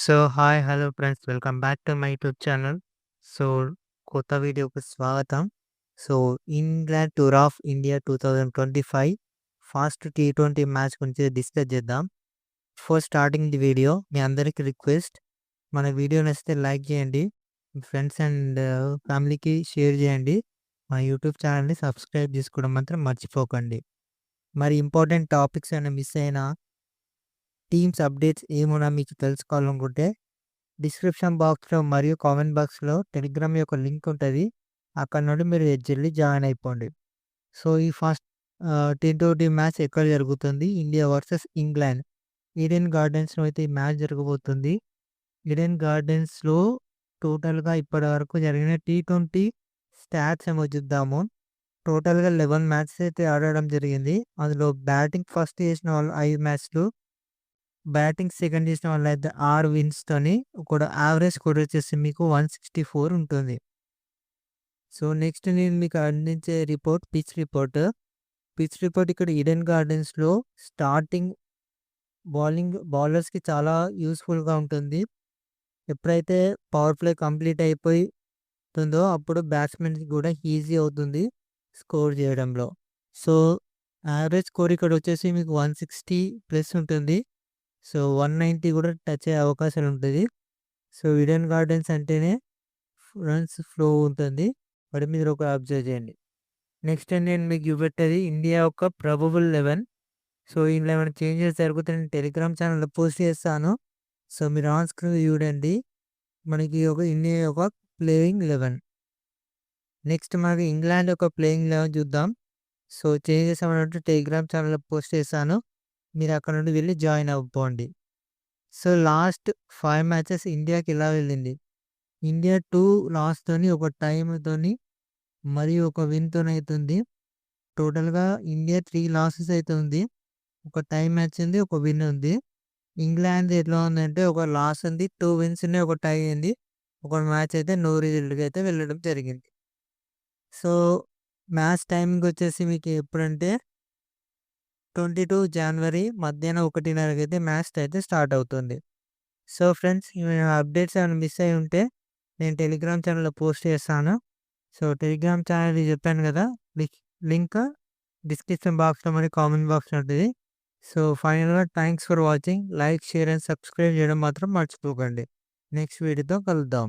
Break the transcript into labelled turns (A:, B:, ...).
A: Hi, hello friends. Welcome back to my YouTube channel. So, కొత్త వీడియోకి స్వాగతం. So, England tour of India 2025 first T20 match గురించి discuss చేద్దాం. Before starting the video మీ అందరికీ request, మన video నచ్చితే like చేయండి. మీ ఫ్రెండ్స్ అండ్ ఫ్యామిలీకి షేర్ చేయండి. మా యూట్యూబ్ ఛానల్ని సబ్స్క్రైబ్ చేసుకోవడం మాత్రం మర్చిపోకండి. మరి ఇంపార్టెంట్ టాపిక్స్ ఏమైనా మిస్ అయినా, టీమ్స్ అప్డేట్స్ ఏమైనా మీకు తెలుసుకోవాలనుకుంటే డిస్క్రిప్షన్ బాక్స్‌లో మరియు కామెంట్ బాక్స్‌లో టెలిగ్రామ్ యొక్క లింక్ ఉంటది. అక్కడ నుండి మీరు జల్ది జాయిన్ అయిపోండి. సో, ఈ ఫస్ట్ టీ20 మ్యాచ్ ఎక్కడ జరుగుతుంది? India versus England. ఈడెన్ గార్డెన్స్‌లో అయితే ఈ మ్యాచ్ జరగబోతుంది. ఈడెన్ గార్డెన్స్‌లో టోటల్‌గా ఇప్పటివరకు జరిగిన టీ20 స్టాట్స్ ఏమో చూద్దాము. టోటల్‌గా 11 మ్యాచెస్ అయితే ఆడడం జరిగింది. అందులో బ్యాటింగ్ ఫస్ట్ చేసిన వాళ్ళు 5 మ్యాచ్‌లు, బ్యాటింగ్ సెకండ్ చేసిన వాళ్ళైతే 6 విన్స్‌తోని కూడా యావరేజ్ స్కోర్ వచ్చేసి మీకు 164 ఉంటుంది. సో, నెక్స్ట్ నేను మీకు అందించే report pitch report. Pitch report ఇక్కడ ఈడెన్ గార్డెన్స్‌లో స్టార్టింగ్ బౌలర్స్‌కి చాలా యూజ్‌ఫుల్‌గా ఉంటుంది. ఎప్పుడైతే పవర్ ప్లే కంప్లీట్ అయిపోతుందో అప్పుడు బ్యాట్స్‌మెన్‌కి కూడా ఈజీ అవుతుంది స్కోర్ చేయడంలో. సో, యావరేజ్ స్కోర్ ఇక్కడ వచ్చేసి మీకు 160 ప్లస్ ఉంటుంది. సో, 190 కూడా టచ్ అయ్యే అవకాశాలు ఉంటది. సో, ఈడెన్ గార్డెన్స్ అంటేనే రన్స్ ఫ్లో ఉంటుంది. మరి మీరు ఒక అబ్జర్వ్ చేయండి. నెక్స్ట్ నేను మీకు చూపెట్టేది ఇండియా యొక్క ప్రాబబుల్ 11. సో, ఇందులో ఏమైనా చేంజెస్ జరిగితే నేను టెలిగ్రామ్ ఛానల్‌లో పోస్ట్ చేస్తాను. సో, మీరు ఆన్ స్క్రీన్ చూడండి. మనకి ఒక ఇండియా యొక్క ప్లేయింగ్ 11. నెక్స్ట్ మనకి ఇంగ్లాండ్ యొక్క ప్లేయింగ్ 11 చూద్దాం. సో, చేంజెస్ ఏమైనా ఉంటే టెలిగ్రామ్ ఛానల్‌లో పోస్ట్ చేశాను. మీరు అక్కడ నుండి వెళ్లి జాయిన్ అవ్వుకోండి. సో, లాస్ట్ 5 మ్యాచెస్ ఇండియాకి ఇలా వెళ్ళింది. ఇండియా 2 లాస్‌తోని, ఒక టైమ్‌తోని మరియు ఒక విన్‌తోనైతుంది. టోటల్‌గా ఇండియా 3 లాసెస్ అయితే ఉంది. ఒక టై మ్యాచ్ ఉంది. ఒక విన్ ఉంది. ఇంగ్లాండ్‌ది ఎట్లా ఉందంటే ఒక లాస్ ఉంది. 2 విన్స్ ఉన్నాయి. ఒక టై ఉంది. ఒక మ్యాచ్ అయితే నో రిజల్ట్‌గా అయితే వెళ్ళడం జరిగింది. సో, మ్యాచ్ టైమింగ్ వచ్చేసి మీకు ఎప్పుడంటే 22 జనవరి మధ్యాహ్నం 1:30కి అయితే మ్యాచ్ అయితే స్టార్ట్ అవుతుంది. సో, ఫ్రెండ్స్, ఏమైనా అప్డేట్స్ ఏమైనా మిస్ అయ్యి ఉంటే నేను టెలిగ్రామ్ ఛానల్‌లో పోస్ట్ చేస్తాను. సో, టెలిగ్రామ్ ఛానల్ చెప్పాను కదా! లింక్ డిస్క్రిప్షన్ బాక్స్‌లో మరియు కామెంట్ బాక్స్‌లో ఉంటది. సో, ఫైనల్‌గా thanks for watching. Like, share and subscribe చేయడం మాత్రం మర్చిపోకండి. నెక్స్ట్ వీడియోతో కలుద్దాం.